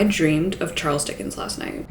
I dreamed of Charles Dickens last night.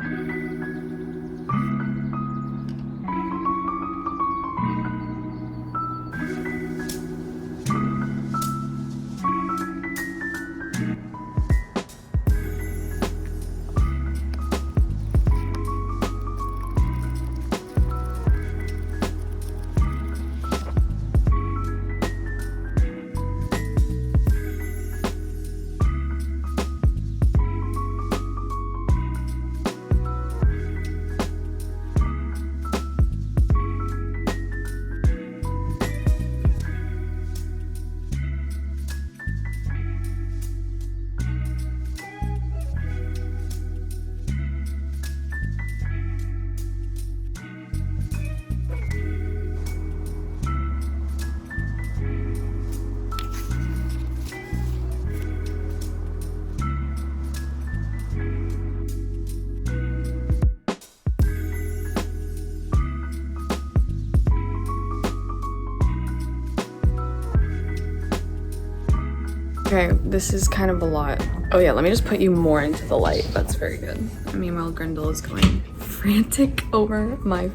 Okay, this is kind of a lot. Oh yeah, let me just put you more into the light. That's very good. Meanwhile, Grendel is going frantic over my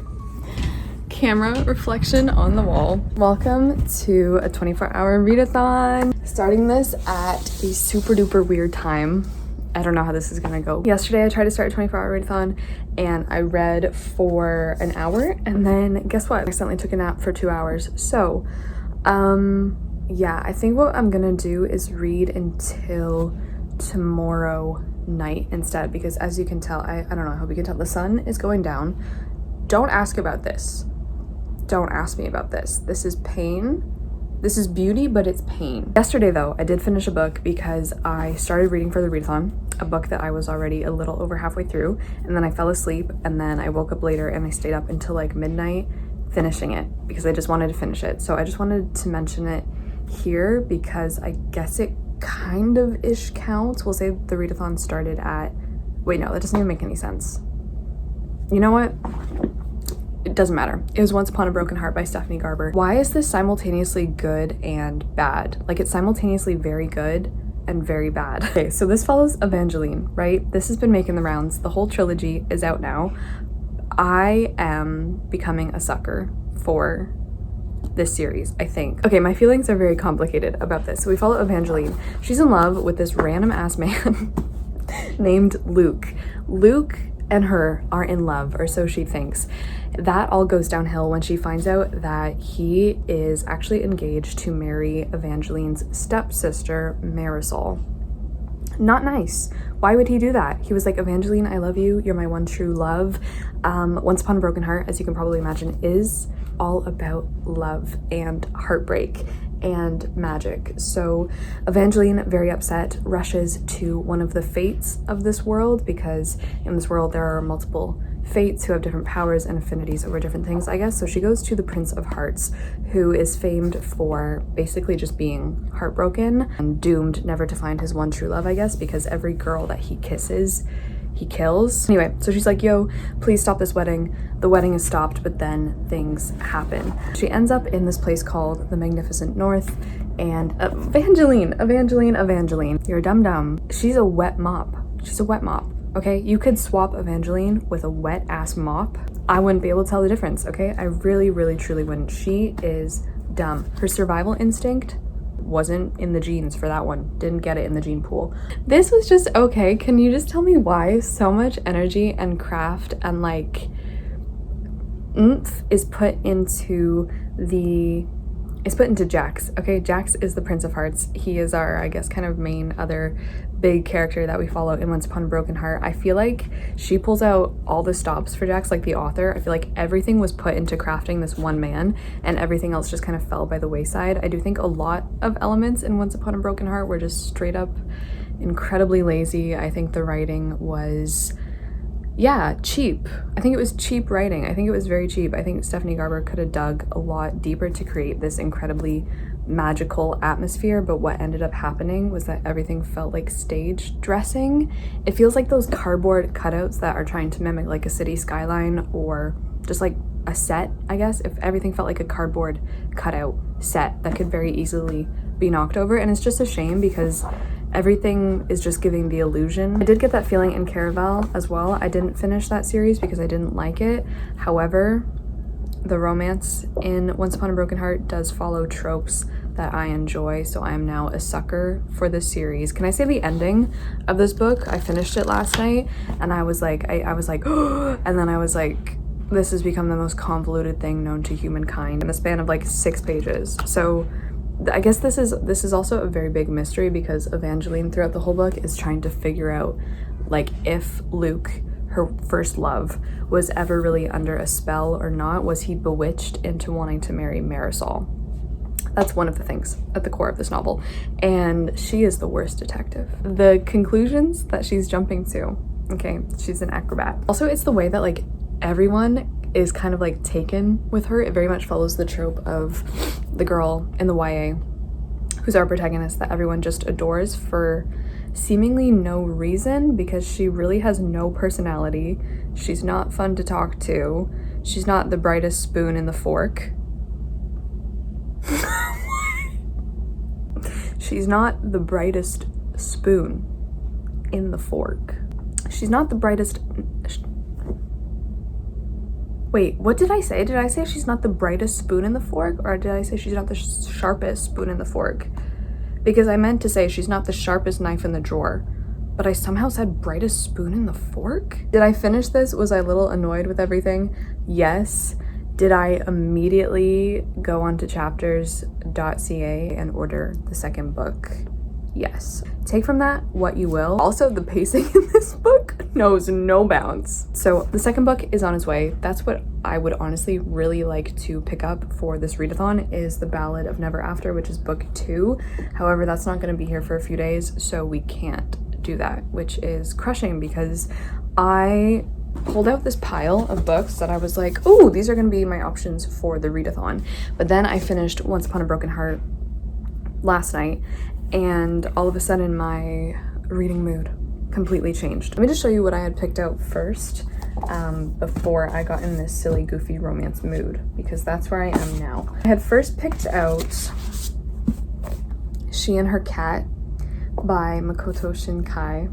camera reflection on the wall. Welcome to a 24-hour readathon. Starting this at a super duper weird time. I don't know how this is gonna go. Yesterday I tried to start a 24-hour readathon and I read for an hour, and then guess what? I accidentally took a nap for 2 hours. So, yeah, I think what I'm gonna do is read until tomorrow night instead, because as you can tell, I don't know, I hope you can tell, the sun is going down. Don't ask about this. Don't ask me about this. This is pain. This is beauty, but it's pain. Yesterday though, I did finish a book because I started reading for the readathon, a book that I was already a little over halfway through, and then I fell asleep, and then I woke up later and I stayed up until like midnight finishing it because I just wanted to finish it. So I just wanted to mention it here because I guess it kind of ish counts. We'll say the readathon started at, wait, no, that doesn't even make any sense. You know what? It doesn't matter. It was Once Upon a Broken Heart by Stephanie Garber. Why is this simultaneously good and bad? Like, it's simultaneously very good and very bad. Okay, so this follows Evangeline, right? This has been making the rounds. The whole trilogy is out now. I am becoming a sucker for this series, I think. Okay, my feelings are very complicated about this. So we follow Evangeline. She's in love with this random ass man named Luke. Luke and her are in love, or so she thinks. That all goes downhill when she finds out that he is actually engaged to marry Evangeline's stepsister, Marisol. Not nice. Why would he do that? He was like, Evangeline, I love you. You're my one true love. Once Upon a Broken Heart, as you can probably imagine, is all about love and heartbreak and magic. So Evangeline, very upset, rushes to one of the fates of this world, because in this world there are multiple fates who have different powers and affinities over different things, I guess. So she goes to the Prince of Hearts, who is famed for basically just being heartbroken and doomed never to find his one true love, I guess, because every girl that he kisses, he kills. Anyway, so she's like, yo, please stop this wedding. The wedding is stopped, but then things happen. She ends up in this place called the Magnificent North, and Evangeline, you're a dum-dum. She's a wet mop. She's a wet mop, okay? You could swap Evangeline with a wet ass mop. I wouldn't be able to tell the difference, okay? I really, really, truly wouldn't. She is dumb. Her survival instinct wasn't in the genes for that one. Didn't get it in the gene pool. This was just okay. Can you just tell me why so much energy and craft and like oomph is put into Jax? Okay, Jax is the Prince of Hearts. He is our, I guess, kind of main other big character that we follow in Once Upon a Broken Heart. I feel like she pulls out all the stops for Jax, like the author. I feel like everything was put into crafting this one man and everything else just kind of fell by the wayside. I do think a lot of elements in Once Upon a Broken Heart were just straight up incredibly lazy. I think the writing was, yeah, cheap. I think it was cheap writing. I think it was very cheap. I think Stephanie Garber could have dug a lot deeper to create this incredibly magical atmosphere, but what ended up happening was that everything felt like stage dressing. It feels like those cardboard cutouts that are trying to mimic like a city skyline or just like a set, I guess. If everything felt like a cardboard cutout set that could very easily be knocked over. And it's just a shame because everything is just giving the illusion. I did get that feeling in Caraval as well. I didn't finish that series because I didn't like it. However, the romance in Once Upon a Broken Heart does follow tropes that I enjoy, so I am now a sucker for this series. Can I say the ending of this book? I finished it last night and I was like, I was like, oh, and then I was like, this has become the most convoluted thing known to humankind in the span of like 6 pages. So I guess this is also a very big mystery because Evangeline throughout the whole book is trying to figure out like if Luke, her first love, was ever really under a spell or not. Was he bewitched into wanting to marry Marisol? That's one of the things at the core of this novel, and she is the worst detective. The conclusions that she's jumping to, okay, she's an acrobat. Also, it's the way that like everyone is kind of like taken with her. It very much follows the trope of the girl in the YA who's our protagonist that everyone just adores for seemingly no reason, because she really has no personality. She's not fun to talk to. She's not the brightest spoon in the fork. She's not the brightest spoon in the fork. She's not the brightest... Wait, what did I say? Did I say she's not the brightest spoon in the fork? Or did I say she's not the sharpest spoon in the fork? Because I meant to say she's not the sharpest knife in the drawer, but I somehow said brightest spoon in the fork? Did I finish this? Was I a little annoyed with everything? Yes. Did I immediately go onto chapters.ca and order the second book? Yes. Take from that what you will. Also, the pacing in this book knows no bounds. So the second book is on its way. That's what I would honestly really like to pick up for this readathon, is The Ballad of Never After, which is book 2. However, that's not going to be here for a few days, so we can't do that, which is crushing because I pulled out this pile of books that I was like, oh, these are going to be my options for the readathon. But then I finished Once Upon a Broken Heart last night, and all of a sudden my reading mood completely changed. Let me just show you what I had picked out first before I got in this silly, goofy romance mood, because that's where I am now. I had first picked out She and Her Cat by Makoto Shinkai,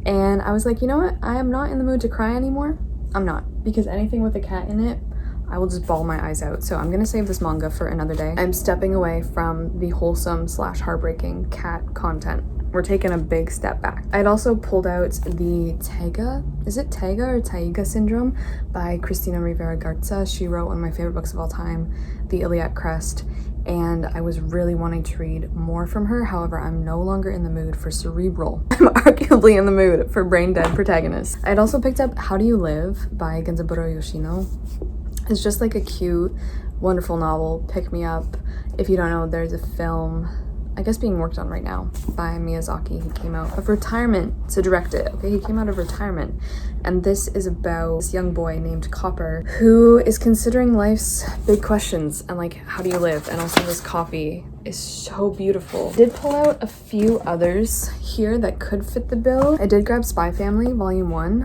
and I was like, you know what? I am not in the mood to cry anymore. I'm not, because anything with a cat in it, I will just bawl my eyes out. So I'm gonna save this manga for another day. I'm stepping away from the wholesome / heartbreaking cat content. We're taking a big step back. I'd also pulled out the Taiga, is it Taiga or Taiga Syndrome by Cristina Rivera Garza. She wrote one of my favorite books of all time, The Iliac Crest, and I was really wanting to read more from her. However, I'm no longer in the mood for cerebral. I'm arguably in the mood for brain dead protagonists. I'd also picked up How Do You Live by Genzaburo Yoshino. It's just like a cute, wonderful novel, pick me up. If you don't know, there's a film, I guess being worked on right now, by Miyazaki. He came out of retirement to direct it, okay? He came out of retirement. And this is about this young boy named Copper who is considering life's big questions and like, how do you live? And also this copy is so beautiful. I did pull out a few others here that could fit the bill. I did grab Spy Family Volume 1,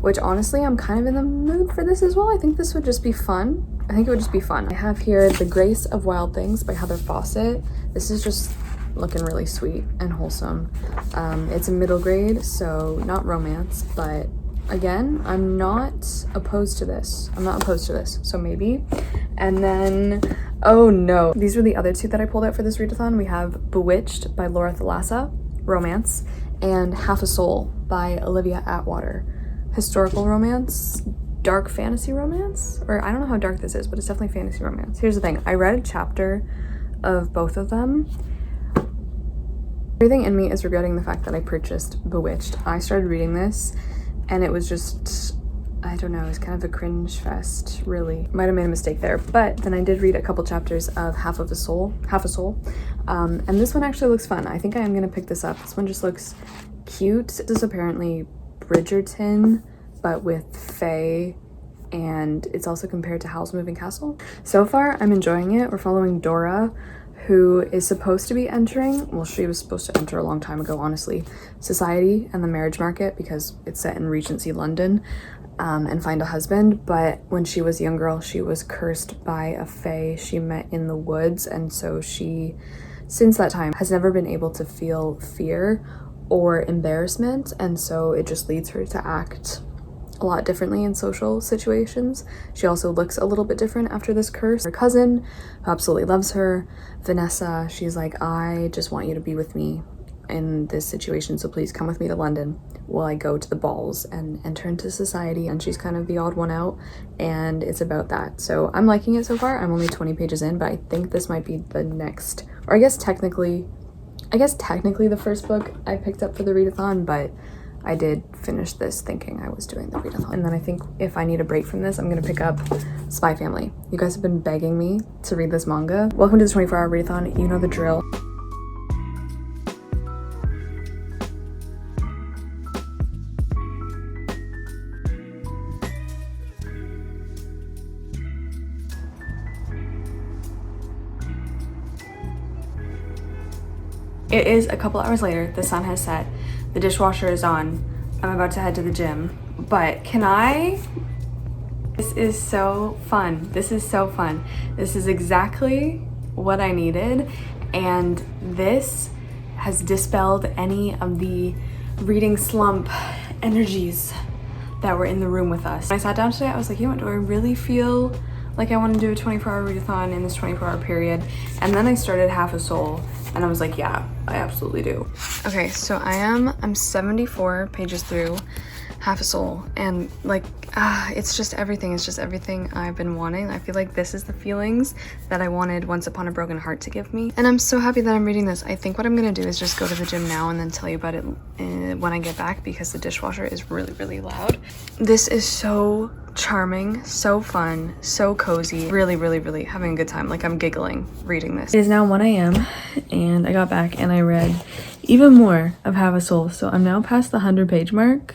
which honestly, I'm kind of in the mood for this as well. I think this would just be fun. I think it would just be fun. I have here The Grace of Wild Things by Heather Fawcett. This is just looking really sweet and wholesome. It's a middle grade, so not romance, but again, I'm not opposed to this. So maybe. And then, oh no, these were the other two that I pulled out for this readathon. We have Bewitched by Laura Thalassa, romance, and Half a Soul by Olivia Atwater. Historical romance, dark fantasy romance, or I don't know how dark this is, but it's definitely fantasy romance. Here's the thing, I read a chapter of both of them. Everything in me is regretting the fact that I purchased Bewitched. I started reading this and it was just, I don't know, it was kind of a cringe fest, really. Might have made a mistake there, but then I did read a couple chapters of Half a Soul, and this one actually looks fun. I think I am gonna pick this up. This one just looks cute. This is apparently Bridgerton, but with fae, and it's also compared to Howl's Moving Castle. So far, I'm enjoying it. We're following Dora, who is supposed to be entering, well, she was supposed to enter a long time ago, honestly, society and the marriage market, because it's set in Regency London, and find a husband. But when she was a young girl, she was cursed by a fae she met in the woods, and so she, since that time, has never been able to feel fear or embarrassment, and so it just leads her to act a lot differently in social situations. She also looks a little bit different after this curse. Her cousin, who absolutely loves her, Vanessa, she's like, I just want you to be with me in this situation, so please come with me to London while I go to the balls and enter into society. And she's kind of the odd one out, and it's about that. So I'm liking it so far. I'm only 20 pages in, but I think this might be the next, or I guess technically the first book I picked up for the readathon, but I did finish this thinking I was doing the readathon. And then I think if I need a break from this, I'm gonna pick up Spy Family. You guys have been begging me to read this manga. Welcome to the 24-hour readathon. You know the drill. It is a couple hours later, the sun has set, the dishwasher is on, I'm about to head to the gym, but this is so fun. This is so fun. This is exactly what I needed, and this has dispelled any of the reading slump energies that were in the room with us. When I sat down today, I was like, you know what, do I really feel like I want to do a 24-hour readathon in this 24-hour period? And then I started Half a Soul, and I was like, yeah, I absolutely do. Okay, so I'm 74 pages through Half a Soul, and like, it's just everything. It's just everything I've been wanting. I feel like this is the feelings that I wanted Once Upon a Broken Heart to give me. And I'm so happy that I'm reading this. I think what I'm gonna do is just go to the gym now and then tell you about it when I get back, because the dishwasher is really, really loud. This is so charming, so fun, so cozy. Really, really, really having a good time. Like, I'm giggling reading this. It is now 1 a.m. and I got back and I read even more of Half a Soul. So I'm now past the 100-page mark.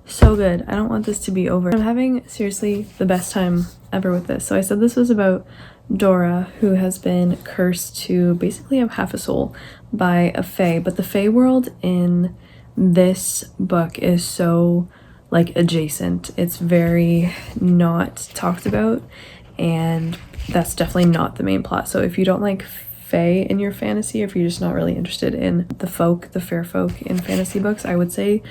So good. I don't want this to be over. I'm having seriously the best time ever with this. So I said this was about Dora, who has been cursed to basically have half a soul by a fae, but the fae world in this book is so like adjacent. It's very not talked about, and that's definitely not the main plot. So if you don't like fae in your fantasy, if you're just not really interested in the fair folk in fantasy books, I would say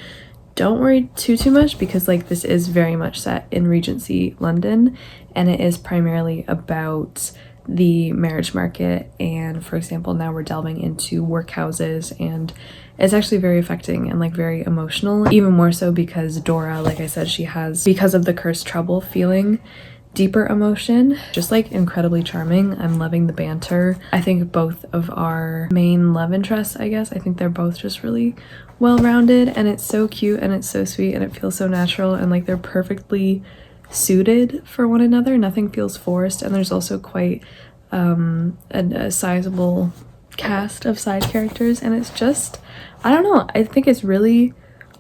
don't worry too much, because like this is very much set in Regency London, and it is primarily about the marriage market. And for example, now we're delving into workhouses, and it's actually very affecting and like very emotional, even more so because Dora, like I said, she has, because of the cursed trouble, feeling deeper emotion. Just like incredibly charming. I'm loving the banter. I think both of our main love interests, I guess, I think they're both just really well-rounded, and it's so cute and it's so sweet and it feels so natural, and like they're perfectly suited for one another. Nothing feels forced, and there's also quite a sizable cast of side characters, and it's just, I don't know, I think it's really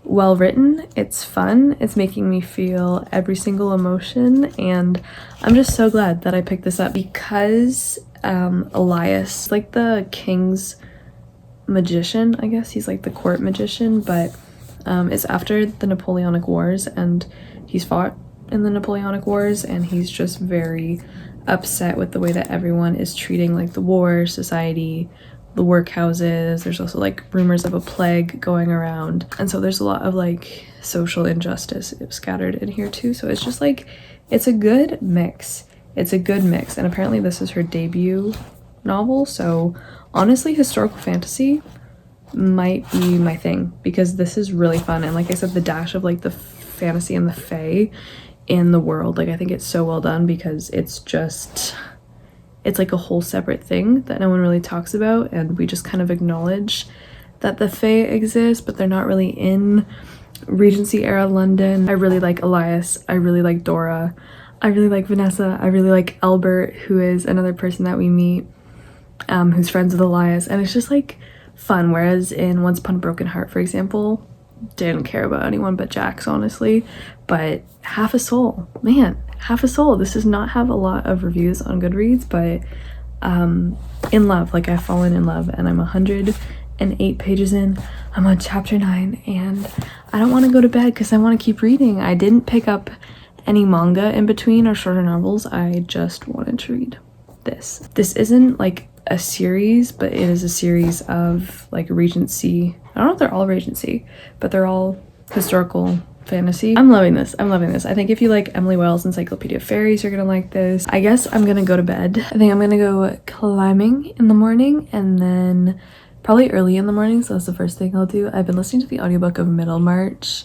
well written. It's fun. It's making me feel every single emotion, and I'm just so glad that I picked this up, because Elias, like the king's magician, I guess he's like the court magician, but it's after the Napoleonic Wars, and he's fought in the Napoleonic Wars, and he's just very upset with the way that everyone is treating like the war society, the workhouses. There's also like rumors of a plague going around, and so there's a lot of like social injustice scattered in here too. So it's just like, it's a good mix. It's a good mix, and apparently this is her debut novel, so honestly historical fantasy might be my thing, because this is really fun. And like I said, the dash of like the fantasy and the fae in the world, like I think it's so well done, because it's like a whole separate thing that no one really talks about, and we just kind of acknowledge that the fae exist, but they're not really in Regency era London. I really like Elias. I really like Dora. I really like Vanessa. I really like Albert, who is another person that we meet, who's friends with Elias, and it's just like fun. Whereas in Once Upon a Broken Heart, for example, didn't care about anyone but Jax, honestly. But Half a Soul, man, Half a Soul. This does not have a lot of reviews on Goodreads, but in love, like I've fallen in love, and I'm 108 pages in. I'm on chapter 9, and I don't want to go to bed because I want to keep reading. I didn't pick up any manga in between or shorter novels. I just wanted to read this. This isn't like a series, but it is a series of like Regency I don't know if they're all Regency, but they're all historical fantasy. I'm loving this. I'm loving this. I think if you like Emily Wells' Encyclopedia of Fairies, you're gonna like this. I guess I'm gonna go to bed. I think I'm gonna go climbing in the morning and then probably early in the morning, so that's the first thing I'll do. I've been listening to the audiobook of Middlemarch,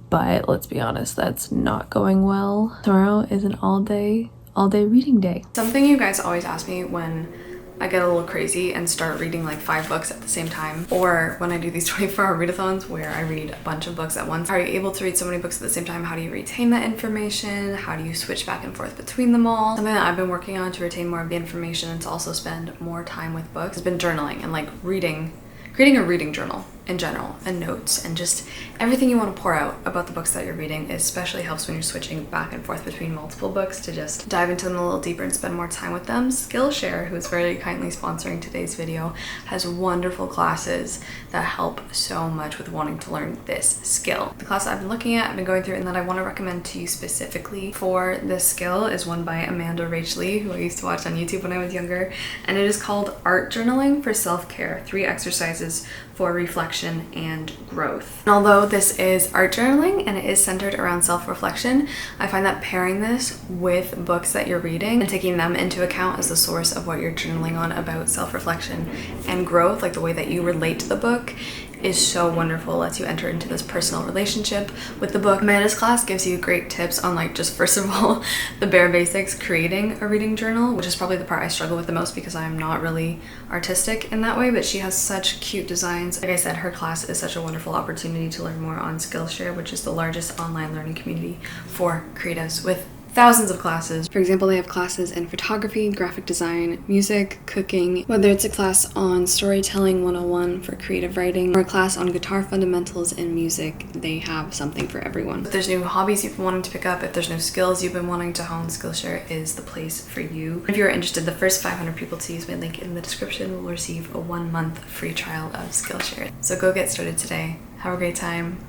but let's be honest, that's not going well. Tomorrow is an all day reading day. Something you guys always ask me when I get a little crazy and start reading like 5 books at the same time, or when I do these 24-hour readathons where I read a bunch of books at once. How are you able to read so many books at the same time? How do you retain that information? How do you switch back and forth between them all? Something that I've been working on to retain more of the information and to also spend more time with books has been journaling and like creating a reading journal in general, and notes, and just everything you want to pour out about the books that you're reading. It especially helps when you're switching back and forth between multiple books to just dive into them a little deeper and spend more time with them. Skillshare, who is very kindly sponsoring today's video, has wonderful classes that help so much with wanting to learn this skill. The class I've been looking at, I've been going through, and that I want to recommend to you specifically for this skill is one by Amanda Rach Lee, who I used to watch on YouTube when I was younger, and it is called Art Journaling for Self-Care, 3 exercises for reflection and growth. And although this is art journaling and it is centered around self-reflection, I find that pairing this with books that you're reading and taking them into account as the source of what you're journaling on about self-reflection and growth, like the way that you relate to the book, is so wonderful. It lets you enter into this personal relationship with the book. Amanda's class gives you great tips on like just first of all the bare basics, creating a reading journal, which is probably the part I struggle with the most because I'm not really artistic in that way, but she has such cute designs. Like I said, her class is such a wonderful opportunity to learn more on Skillshare, which is the largest online learning community for creatives with thousands of classes. For example, they have classes in photography, graphic design, music, cooking, whether it's a class on storytelling 101 for creative writing or a class on guitar fundamentals and music. They have something for everyone. If there's new hobbies you've been wanting to pick up, if there's new skills you've been wanting to hone, Skillshare is the place for you. If you're interested, the first 500 people to use my link in the description will receive a 1-month free trial of Skillshare. So go get started today. Have a great time.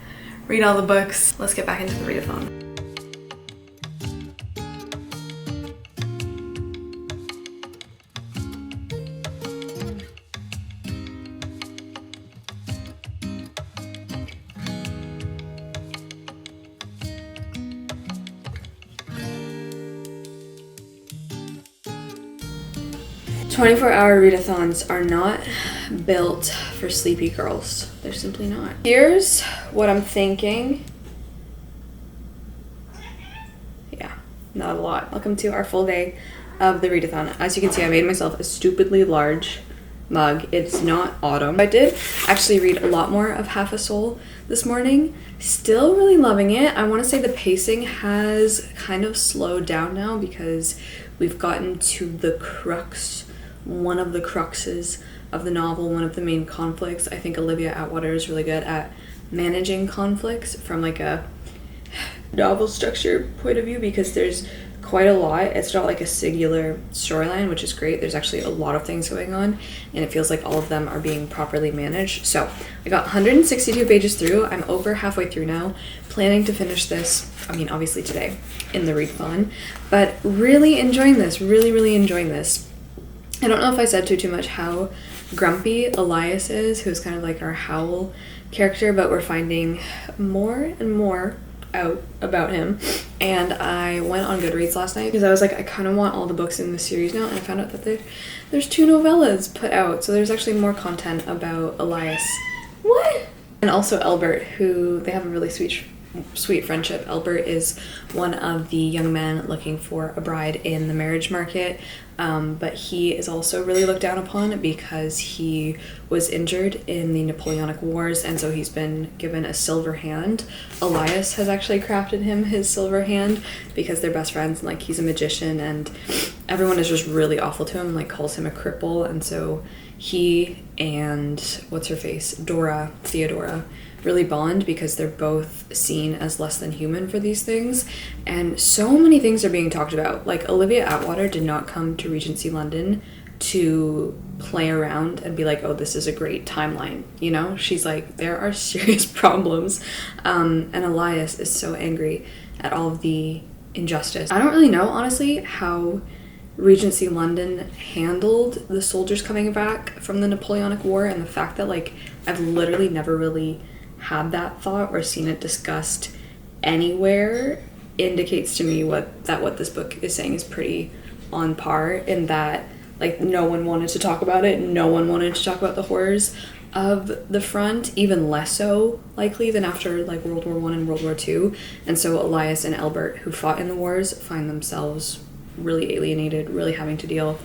Read all the books. Let's get back into the readathon. 24-hour readathons are not built for sleepy girls. They're simply not. Here's what I'm thinking. Yeah, not a lot. Welcome to our full day of the readathon. As you can see, I made myself a stupidly large mug. It's not autumn. I did actually read a lot more of Half a Soul this morning. Still really loving it. I want to say the pacing has kind of slowed down now because we've gotten to the crux, one of the cruxes of the novel, one of the main conflicts. I think Olivia Atwater is really good at managing conflicts from like a novel structure point of view because there's quite a lot. It's not like a singular storyline, which is great. There's actually a lot of things going on and it feels like all of them are being properly managed. So I got 162 pages through. I'm over halfway through now, planning to finish this, I mean obviously today in the readathon, but really enjoying this, really enjoying this. I don't know if I said too much how grumpy Elias is, who's kind of like our Howl character, but we're finding more and more out about him. And I went on Goodreads last night because I was like, I kind of want all the books in the series now, and I found out that there's 2 novellas put out, so there's actually more content about Elias. What? And also Albert, who they have a really sweet friendship. Albert is one of the young men looking for a bride in the marriage market, but he is also really looked down upon because he was injured in the Napoleonic Wars, and so he's been given a silver hand. Elias has actually crafted him his silver hand because they're best friends, and like he's a magician, and everyone is just really awful to him, like calls him a cripple, and so he and what's her face, Theodora really bond because they're both seen as less than human for these things. And so many things are being talked about. Like Olivia Atwater did not come to Regency London to play around and be like, oh, this is a great timeline, you know? She's like, there are serious problems. And Elias is so angry at all of the injustice. I don't really know, honestly, how Regency London handled the soldiers coming back from the Napoleonic War, and the fact that like I've literally never really had that thought or seen it discussed anywhere indicates to me what this book is saying is pretty on par, in that like no one wanted to talk about it, no one wanted to talk about the horrors of the front, even less so likely than after like World War I and World War II. And so Elias and Albert, who fought in the wars, find themselves really alienated, really having to deal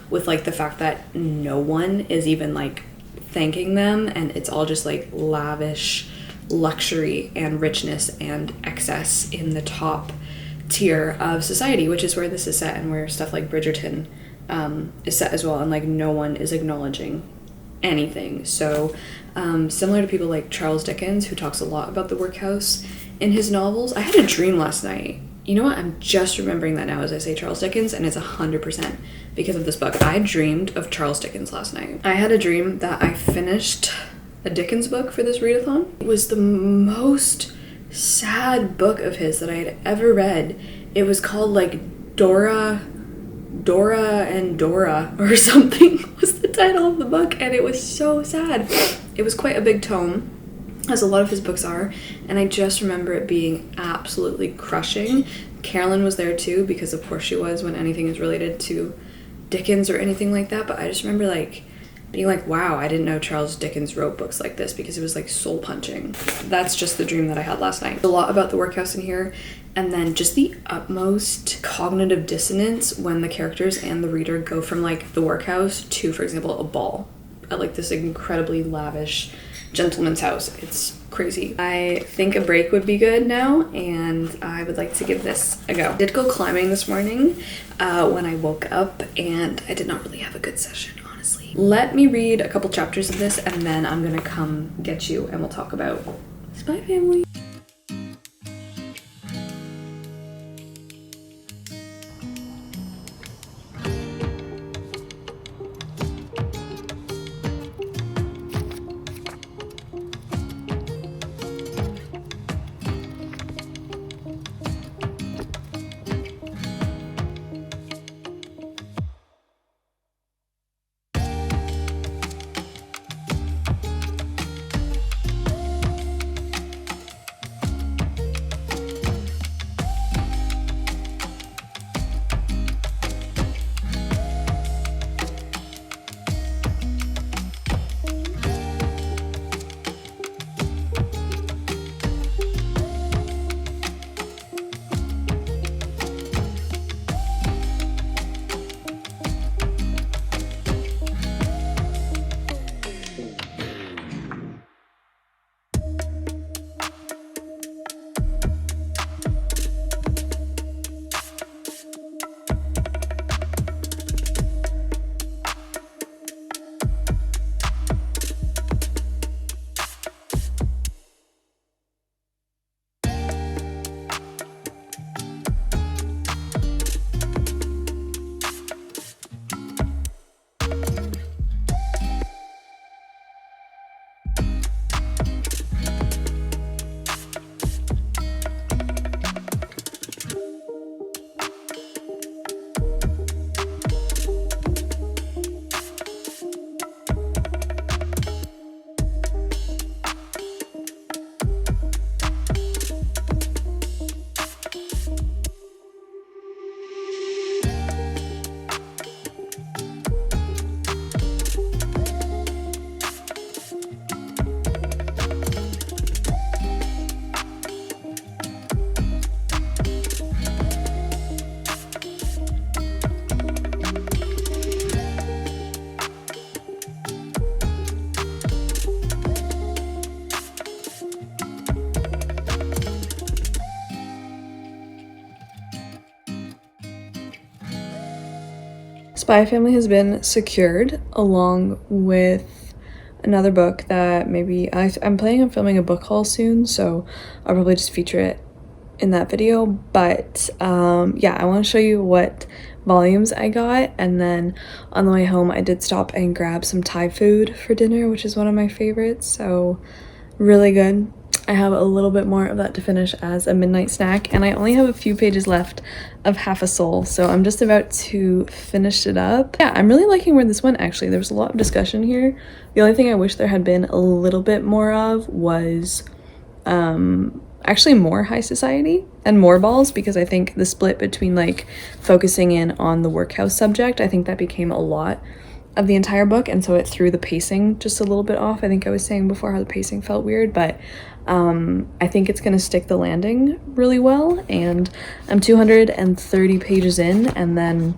with like the fact that no one is even like thanking them, and it's all just like lavish luxury and richness and excess in the top tier of society, which is where this is set and where stuff like Bridgerton is set as well, and like no one is acknowledging anything. So similar to people like Charles Dickens, who talks a lot about the workhouse in his novels. I had a dream last night. You know what? I'm just remembering that now as I say Charles Dickens, and it's 100% because of this book. I dreamed of Charles Dickens last night. I had a dream that I finished a Dickens book for this readathon. It was the most sad book of his that I had ever read. It was called like Dora and Dora or something was the title of the book, and it was so sad. It was quite a big tome, as a lot of his books are, and I just remember it being absolutely crushing. Carolyn was there too, because of course she was when anything is related to Dickens or anything like that, but I just remember like being like, wow, I didn't know Charles Dickens wrote books like this, because it was like soul punching. That's just the dream that I had last night. A lot about the workhouse in here, and then just the utmost cognitive dissonance when the characters and the reader go from like the workhouse to, for example, a ball at like this incredibly lavish gentleman's house. It's crazy. I think a break would be good now, and I would like to give this a go. I did go climbing this morning when I woke up, and I did not really have a good session, honestly. Let me read a couple chapters of this, and then I'm gonna come get you and we'll talk about Spy Family. Spy Family has been secured, along with another book that maybe I'm planning on filming a book haul soon, so I'll probably just feature it in that video. But yeah, I want to show you what volumes I got, and then on the way home I did stop and grab some Thai food for dinner, which is one of my favorites, so really good. I have a little bit more of that to finish as a midnight snack, and I only have a few pages left of Half a Soul, so I'm just about to finish it up. Yeah, I'm really liking where this went, actually. There was a lot of discussion here. The only thing I wish there had been a little bit more of was actually more high society and more balls, because I think the split between like focusing in on the workhouse subject, I think that became a lot of the entire book, and so it threw the pacing just a little bit off. I think I was saying before how the pacing felt weird, but I think it's gonna stick the landing really well, and I'm 230 pages in, and then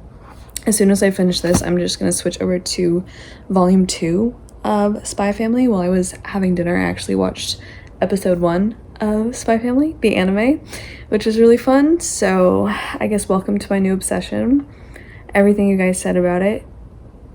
as soon as I finish this, I'm just gonna switch over to volume 2 of Spy Family. While I was having dinner, I actually watched episode 1 of Spy Family, the anime, which was really fun. So I guess welcome to my new obsession. Everything you guys said about it,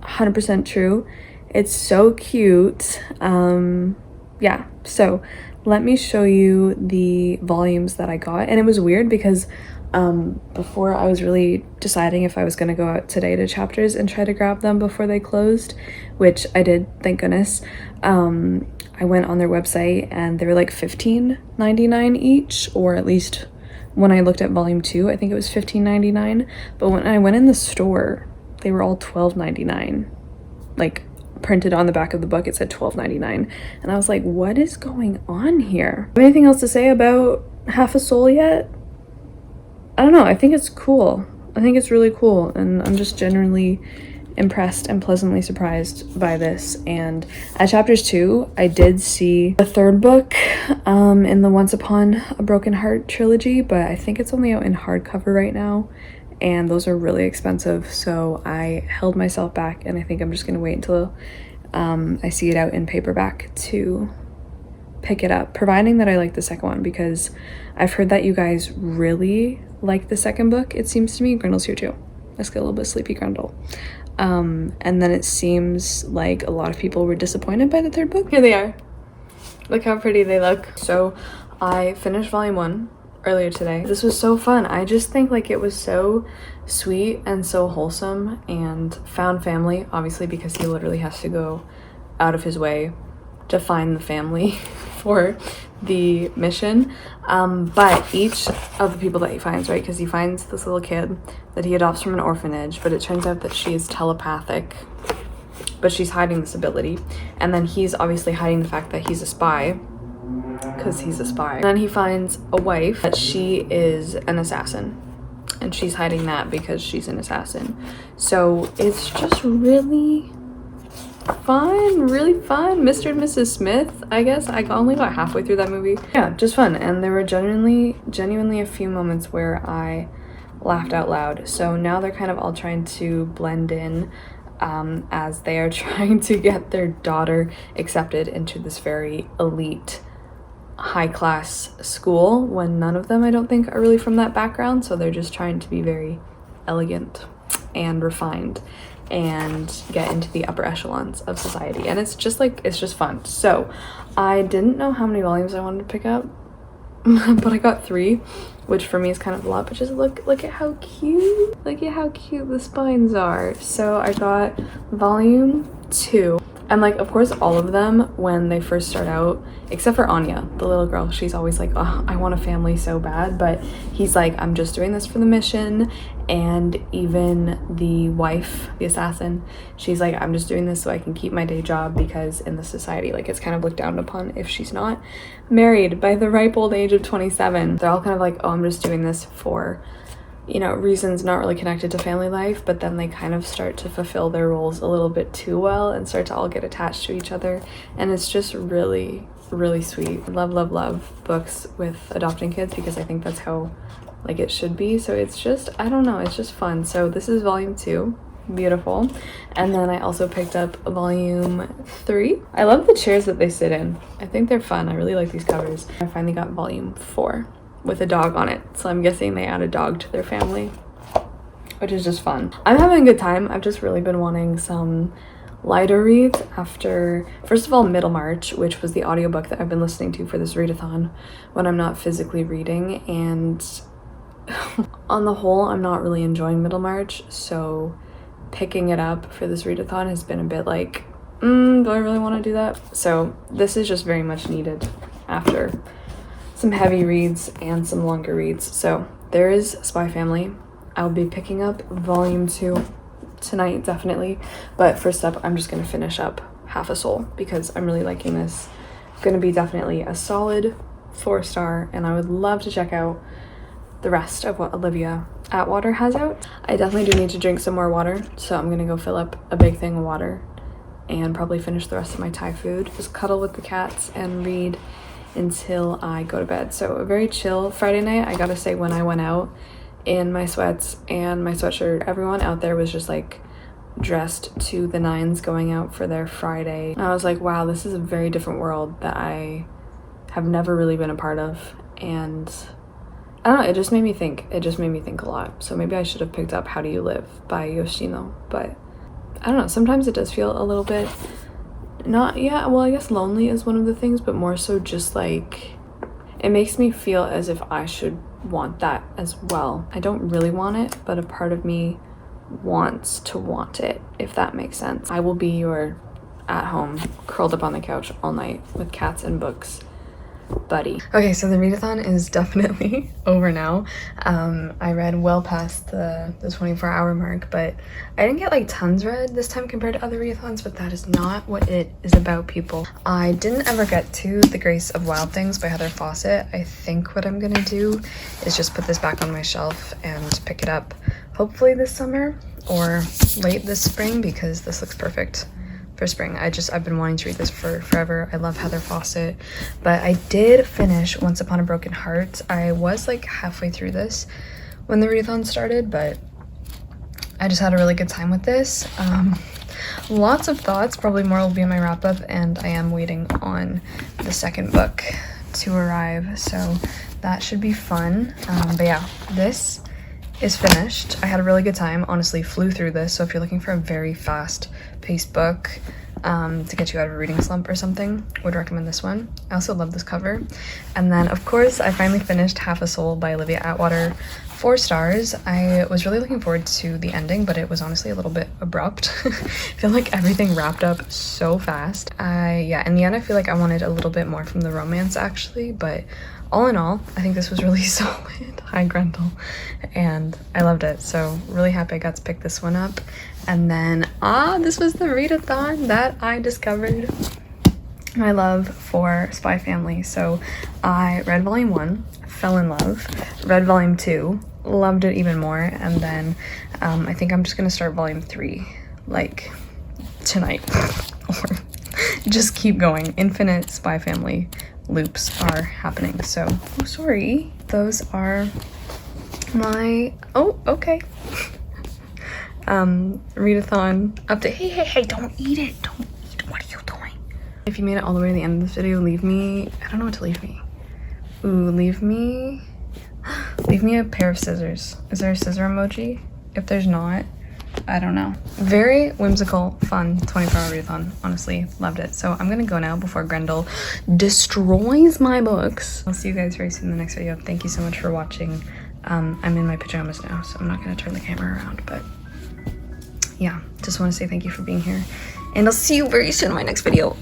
100% true. It's so cute. Yeah, so let me show you the volumes that I got. And it was weird because before I was really deciding if I was going to go out today to Chapters and try to grab them before they closed, which I did, thank goodness. I went on their website and they were like $15.99 each, or at least when I looked at volume 2, I think it was $15.99. But when I went in the store, they were all $12.99. Like, printed on the back of the book, it said $12.99. And I was like, what is going on here? Have anything else to say about Half a Soul yet? I don't know. I think it's cool. I think it's really cool. And I'm just genuinely impressed and pleasantly surprised by this. And at Chapters 2, I did see the third book in the Once Upon a Broken Heart trilogy, but I think it's only out in hardcover right now. And those are really expensive, so I held myself back, and I think I'm just gonna wait until I see it out in paperback to pick it up, providing that I like the second one, because I've heard that you guys really like the second book, it seems to me. Grendel's here too. Let's get a little bit sleepy, Grendel. And then it seems like a lot of people were disappointed by the third book. Here they are. Look how pretty they look. So I finished volume 1 earlier today. This was so fun. I just think like it was so sweet and so wholesome, and found family, obviously, because he literally has to go out of his way to find the family for the mission. But each of the people that he finds, right, because he finds this little kid that he adopts from an orphanage, but it turns out that she is telepathic, but she's hiding this ability. And then he's obviously hiding the fact that he's a spy, because he's a spy. And then he finds a wife that she is an assassin, and she's hiding that because she's an assassin. So it's just really fun, really fun. Mr. and Mrs. Smith, I guess. I only got halfway through that movie. Yeah, just fun. And there were genuinely a few moments where I laughed out loud. So now they're kind of all trying to blend in as they are trying to get their daughter accepted into this very elite high-class school, when none of them, I don't think, are really from that background. So they're just trying to be very elegant and refined and get into the upper echelons of society. And it's just fun. So I didn't know how many volumes I wanted to pick up, but I got 3, which for me is kind of a lot. But just look at how cute, the spines are. So I got volume 2. And like, of course, all of them, when they first start out, except for Anya, the little girl, she's always like, oh, I want a family so bad. But he's like, I'm just doing this for the mission. And even the wife, the assassin, she's like, I'm just doing this so I can keep my day job, because in the society, like, it's kind of looked down upon if she's not married by the ripe old age of 27. They're all kind of like, oh, I'm just doing this for, you know, reasons not really connected to family life. But then they kind of start to fulfill their roles a little bit too well and start to all get attached to each other. And it's just really, really sweet. I love books with adopting kids, because I think that's how like it should be. So it's just, I don't know, it's just fun. So this is volume 2. Beautiful. And then I also picked up volume 3. I love the chairs that they sit in. I think they're fun. I really like these covers. I finally got volume 4 with a dog on it, so I'm guessing they add a dog to their family, which is just fun. I'm having a good time. I've just really been wanting some lighter reads after, first of all, Middlemarch, which was the audiobook that I've been listening to for this readathon when I'm not physically reading. And on the whole, I'm not really enjoying Middlemarch, so picking it up for this readathon has been a bit like, do I really want to do that? So this is just very much needed after some heavy reads and some longer reads. So there is Spy Family. I'll be picking up volume 2 tonight, definitely. But first up, I'm just gonna finish up Half a Soul because I'm really liking this. Gonna be definitely a solid 4-star, and I would love to check out the rest of what Olivia Atwater has out. I definitely do need to drink some more water, so I'm gonna go fill up a big thing of water and probably finish the rest of my Thai food, just cuddle with the cats and read until I go to bed. So a very chill Friday night. I gotta say, when I went out in my sweats and my sweatshirt, everyone out there was just like dressed to the nines going out for their Friday. And I was like, wow, this is a very different world that I have never really been a part of. And I don't know, it just made me think. It just made me think a lot. So maybe I should have picked up How Do You Live by Yoshino, but I don't know, sometimes it does feel a little bit well, I guess lonely is one of the things, but more so just like, it makes me feel as if I should want that as well. I don't really want it, but a part of me wants to want it, if that makes sense. I will be your at home, curled up on the couch all night with cats and books buddy. Okay, so the readathon is definitely over now. I read well past the 24-hour mark, but I didn't get like tons read this time compared to other readathons, but that is not what it is about, people. I didn't ever get to The Grace of Wild Things by Heather Fawcett. I think what I'm gonna do is just put this back on my shelf and pick it up hopefully this summer or late this spring, because this looks perfect for spring. I've been wanting to read this for forever. I love Heather Fawcett, but I did finish Once Upon a Broken Heart. I was like halfway through this when the readathon started, but I just had a really good time with this. Lots of thoughts, probably more will be in my wrap up, and I am waiting on the second book to arrive, so that should be fun. But yeah, this is finished. I had a really good time, honestly, flew through this, so if you're looking for a very fast paced book to get you out of a reading slump or something, would recommend this one. I also love this cover. And then of course I finally finished Half a Soul by Olivia Atwater, 4 stars. I was really looking forward to the ending, but it was honestly a little bit abrupt. I feel like everything wrapped up so fast. Yeah, in the end I feel like I wanted a little bit more from the romance actually, but all in all, I think this was really solid. Hi, Grendel. And I loved it. So really happy I got to pick this one up. And then, this was the readathon that I discovered my love for Spy Family. So I read volume 1, fell in love, read volume 2, loved it even more. And then I think I'm just gonna start volume 3, like tonight, or just keep going. Infinite Spy Family loops are happening. So, oh, sorry. Those are my, okay. Readathon update. Hey, don't eat it. Don't eat. What are you doing? If you made it all the way to the end of this video, leave me, I don't know what to leave me. Ooh, leave me a pair of scissors. Is there a scissor emoji? If there's not, I don't know. Very whimsical, fun 24-hour readathon. Honestly, loved it. So I'm gonna go now before Grendel destroys my books. I'll see you guys very soon in the next video. Thank you so much for watching. I'm in my pajamas now, so I'm not gonna turn the camera around, but yeah, just want to say thank you for being here, and I'll see you very soon in my next video.